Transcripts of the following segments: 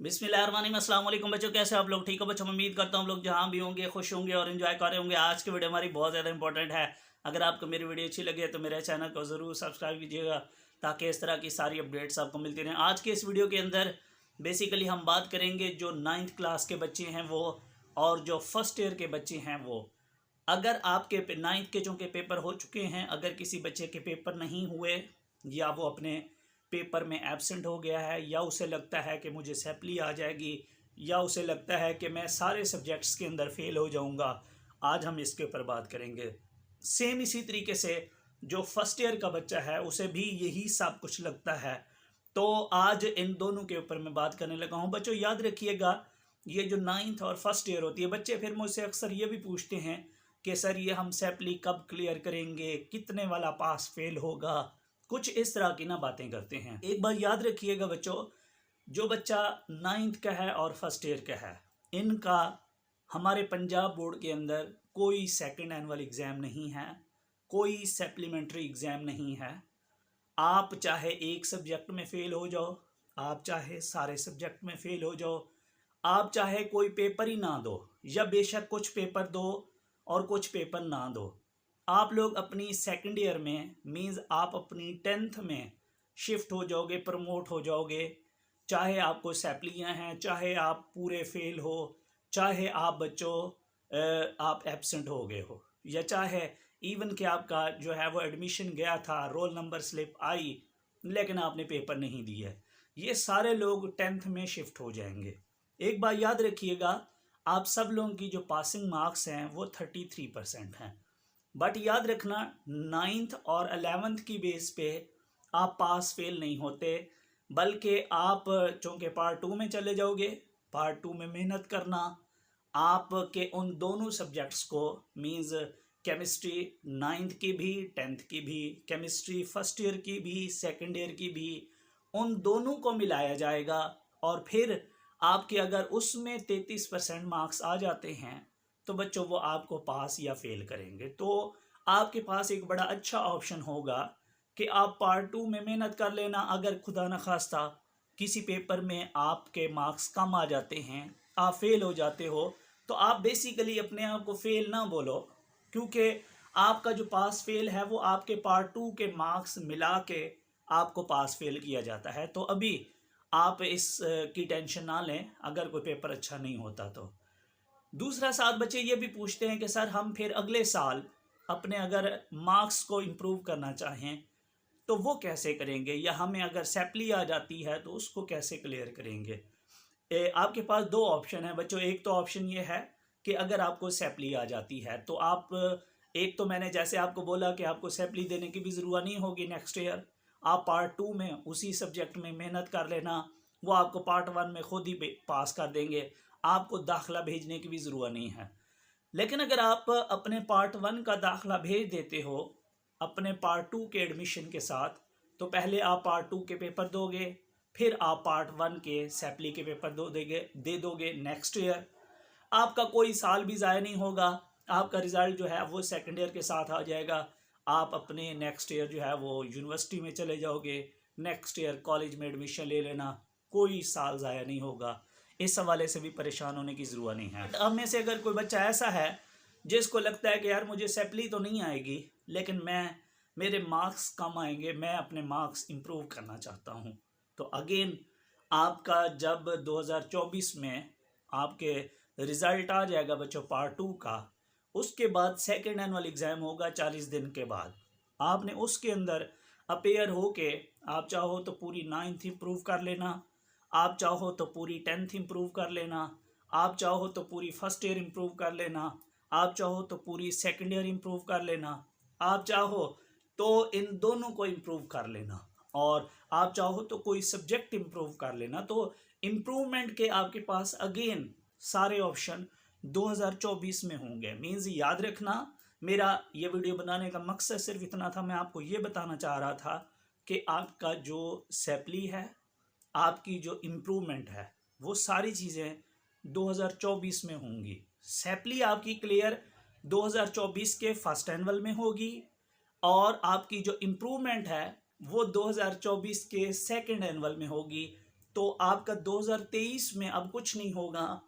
बिस्मिल्लाहिर्रहमानिर्रहीम। अस्सलाम वालेकुम बच्चों, कैसे आप लोग? ठीक हो बच्चों? उम्मीद करता हूँ आप लोग जहाँ भी होंगे खुश होंगे और एंजॉय कर रहे होंगे। आज की वीडियो हमारी बहुत ज़्यादा इंपॉर्टेंट है। अगर आपको मेरी वीडियो अच्छी लगे तो मेरे चैनल को ज़रूर सब्सक्राइब कीजिएगा ताकि इस तरह की सारी अपडेट्स आपको मिलती रहें। आज के इस वीडियो के अंदर बेसिकली हम बात करेंगे जो 9th क्लास के बच्चे हैं वो और जो फर्स्ट ईयर के बच्चे हैं वो। अगर आपके 9th के चूँकि पेपर हो चुके हैं, अगर किसी बच्चे के पेपर नहीं हुए या वो अपने पेपर में एब्सेंट हो गया है या उसे लगता है कि मुझे सैप्ली आ जाएगी या उसे लगता है कि मैं सारे सब्जेक्ट्स के अंदर फेल हो जाऊंगा, आज हम इसके ऊपर बात करेंगे। सेम इसी तरीके से जो फर्स्ट ईयर का बच्चा है उसे भी यही सब कुछ लगता है। तो आज इन दोनों के ऊपर मैं बात करने लगा हूँ। बच्चों याद रखिएगा, ये जो 9th और फर्स्ट ईयर होती है, बच्चे फिर मुझसे अक्सर ये भी पूछते हैं कि सर ये हम सैप्ली कब क्लियर करेंगे, कितने वाला पास फेल होगा, कुछ इस तरह की ना बातें करते हैं। एक बार याद रखिएगा बच्चों, जो बच्चा 9th का है और फर्स्ट ईयर का है, इनका हमारे पंजाब बोर्ड के अंदर कोई सेकंड एनुअल एग्ज़ाम नहीं है, कोई सप्लीमेंट्री एग्ज़ाम नहीं है। आप चाहे एक सब्जेक्ट में फ़ेल हो जाओ, आप चाहे सारे सब्जेक्ट में फ़ेल हो जाओ, आप चाहे कोई पेपर ही ना दो या बेशक कुछ पेपर दो और कुछ पेपर ना दो, आप लोग अपनी सेकंड ईयर में मींस आप अपनी 10th में शिफ्ट हो जाओगे, प्रमोट हो जाओगे। चाहे आपको सैप्लियाँ हैं, चाहे आप पूरे फेल हो, चाहे आप बच्चों आप एब्सेंट हो गए हो, या चाहे इवन कि आपका जो है वो एडमिशन गया था, रोल नंबर स्लिप आई लेकिन आपने पेपर नहीं दिया, ये सारे लोग 10th में शिफ्ट हो जाएंगे। एक बात याद रखिएगा, आप सब लोगों की जो पासिंग मार्क्स हैं वो 33% हैं। बट याद रखना 9th और 11th की बेस पे आप पास फेल नहीं होते, बल्कि आप चूँकि पार्ट 2 में चले जाओगे, पार्ट 2 में मेहनत करना, आपके उन दोनों सब्जेक्ट्स को मींस केमिस्ट्री 9th की भी 10th की भी, केमिस्ट्री फर्स्ट ईयर की भी सेकंड ईयर की भी, उन दोनों को मिलाया जाएगा और फिर आपके अगर उसमें 33% मार्क्स आ जाते हैं तो बच्चों वो आपको पास या फेल करेंगे। तो आपके पास एक बड़ा अच्छा ऑप्शन होगा कि आप पार्ट 2 में मेहनत कर लेना। अगर खुदा न खास्ता किसी पेपर में आपके मार्क्स कम आ जाते हैं, आप फेल हो जाते हो, तो आप बेसिकली अपने आप को फेल ना बोलो, क्योंकि आपका जो पास फेल है वो आपके पार्ट 2 के मार्क्स मिला के आपको पास फेल किया जाता है। तो अभी आप इस की टेंशन ना लें अगर कोई पेपर अच्छा नहीं होता तो। दूसरा साथ बच्चे ये भी पूछते हैं कि सर हम फिर अगले साल अपने अगर मार्क्स को इम्प्रूव करना चाहें तो वो कैसे करेंगे, या हमें अगर सैप्ली आ जाती है तो उसको कैसे क्लियर करेंगे। आपके पास दो ऑप्शन है बच्चों। एक तो ऑप्शन ये है कि अगर आपको सैप्ली आ जाती है तो आप एक तो मैंने जैसे आपको बोला कि आपको सैप्ली देने की भी ज़रूरत नहीं होगी नेक्स्ट ईयर, आप पार्ट 2 में उसी सब्जेक्ट में मेहनत कर लेना, वो आपको पार्ट 1 में खुद ही पास कर देंगे, आपको दाखिला भेजने की भी ज़रूरत नहीं है। लेकिन अगर आप अपने पार्ट 1 का दाखिला भेज देते हो अपने पार्ट 2 के एडमिशन के साथ, तो पहले आप पार्ट 2 के पेपर दोगे, फिर आप पार्ट 1 के सैप्ली के पेपर दे दोगे नेक्स्ट ईयर। आपका कोई साल भी ज़ाया नहीं होगा, आपका रिज़ल्ट जो है वो सेकेंड ईयर के साथ आ जाएगा। आप अपने नेक्स्ट ईयर जो है वो यूनिवर्सिटी में चले जाओगे, नेक्स्ट ईयर कॉलेज में एडमिशन ले लेना, कोई साल ज़ाया नहीं होगा। इस हवाले से भी परेशान होने की ज़रूरत नहीं है। अब में से अगर कोई बच्चा ऐसा है जिसको लगता है कि यार मुझे सैप्ली तो नहीं आएगी लेकिन मेरे मार्क्स कम आएंगे, मैं अपने मार्क्स इम्प्रूव करना चाहता हूँ, तो अगेन आपका जब 2024 में आपके रिज़ल्ट आ जाएगा बच्चों पार्ट 2 का, उसके बाद सेकेंड एनुअल एग्ज़ाम होगा 40 दिन के बाद। आपने उसके अंदर अपेयर हो के आप चाहो तो पूरी 9th इम्प्रूव कर लेना, आप चाहो तो पूरी 10th इम्प्रूव कर लेना, आप चाहो तो पूरी फर्स्ट ईयर इम्प्रूव कर लेना, आप चाहो तो पूरी सेकंड ईयर इम्प्रूव कर लेना, आप चाहो तो इन दोनों को इम्प्रूव कर लेना, और आप चाहो तो कोई सब्जेक्ट इम्प्रूव कर लेना। तो इम्प्रूवमेंट के आपके पास अगेन सारे ऑप्शन 2024 में होंगे। मीन्स याद रखना, मेरा ये वीडियो बनाने का मकसद सिर्फ इतना था, मैं आपको ये बताना चाह रहा था कि आपका जो सैप्ली है, आपकी जो इम्प्रूवमेंट है, वो सारी चीज़ें 2024 में होंगी। सैप्ली आपकी क्लियर 2024 के फर्स्ट एनुअल में होगी और आपकी जो इम्प्रूवमेंट है वो 2024 के सेकंड एनुअल में होगी। तो आपका 2023 में अब कुछ नहीं होगा।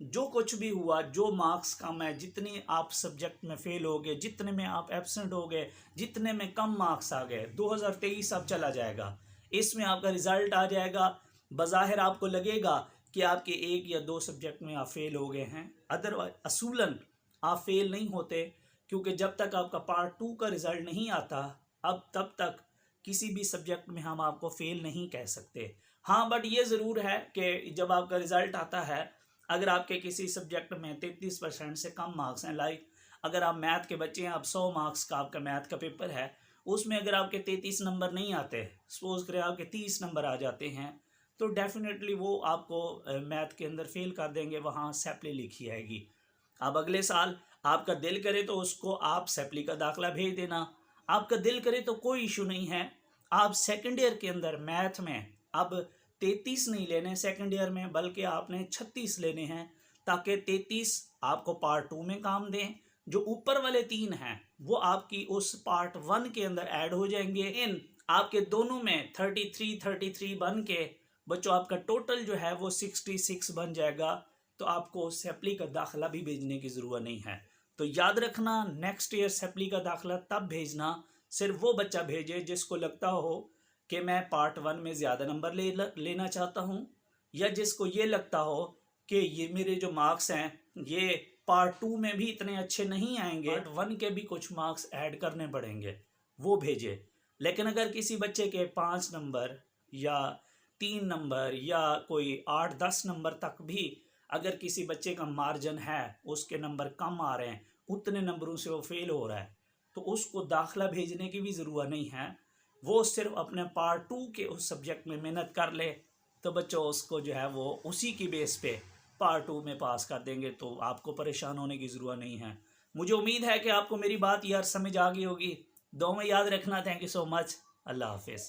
जो कुछ भी हुआ, जो मार्क्स कम है, जितने आप सब्जेक्ट में फेल हो गए, जितने में आप एब्सेंट हो गए, जितने में कम मार्क्स आ गए, 2023 अब चला जाएगा। इसमें आपका रिजल्ट आ जाएगा। बज़ाहिर आपको लगेगा कि आपके 1 या 2 सब्जेक्ट में आप फेल हो गए हैं, अदरवाइज असूलन आप फेल नहीं होते, क्योंकि जब तक आपका पार्ट 2 का रिज़ल्ट नहीं आता, अब तब तक किसी भी सब्जेक्ट में हम आपको फेल नहीं कह सकते। हाँ, बट ये ज़रूर है कि जब आपका रिज़ल्ट आता है, अगर आपके किसी सब्जेक्ट में 33% से कम मार्क्स हैं, लाइक अगर आप मैथ के बच्चे हैं, आप 100 मार्क्स का आपका मैथ का पेपर है, उसमें अगर आपके 33 नंबर नहीं आते, सपोज करें आपके 30 नंबर आ जाते हैं, तो डेफिनेटली वो आपको मैथ के अंदर फेल कर देंगे, वहाँ सेपली लिखी आएगी। अब अगले साल आपका दिल करे तो उसको आप सेपली का दाखिला भेज देना, आपका दिल करे तो कोई इशू नहीं है। आप सेकेंड ईयर के अंदर मैथ में अब 33 नहीं लेने सेकेंड ईयर में, बल्कि आपने 36 लेने हैं, ताकि 33 आपको पार्ट 2 में काम दें। जो ऊपर वाले 3 हैं वो आपकी उस पार्ट 1 के अंदर ऐड हो जाएंगे। इन आपके दोनों में 33 बन के बच्चों आपका टोटल जो है वो 66 बन जाएगा। तो आपको सेपली का दाखिला भी भेजने की ज़रूरत नहीं है। तो याद रखना, नेक्स्ट ईयर सेपली का दाखिला तब भेजना, सिर्फ वो बच्चा भेजे जिसको लगता हो कि मैं पार्ट 1 में ज़्यादा नंबर लेना चाहता हूँ, या जिसको ये लगता हो कि ये मेरे जो मार्क्स हैं ये पार्ट 2 में भी इतने अच्छे नहीं आएंगे, पार्ट 1 के भी कुछ मार्क्स ऐड करने पड़ेंगे, वो भेजे। लेकिन अगर किसी बच्चे के 5 नंबर या 3 नंबर या कोई 8-10 नंबर तक भी अगर किसी बच्चे का मार्जिन है, उसके नंबर कम आ रहे हैं, उतने नंबरों से वो फेल हो रहा है, तो उसको दाखिला भेजने की भी ज़रूरत नहीं है। वो सिर्फ अपने पार्ट 2 के उस सब्जेक्ट में मेहनत कर ले, तो बच्चों उसको जो है वो उसी की बेस पे पार्ट 2 में पास कर देंगे। तो आपको परेशान होने की ज़रूरत नहीं है। मुझे उम्मीद है कि आपको मेरी बात यार समझ आ गई होगी। दो में याद रखना। Thank you so much. अल्लाह हाफिज़।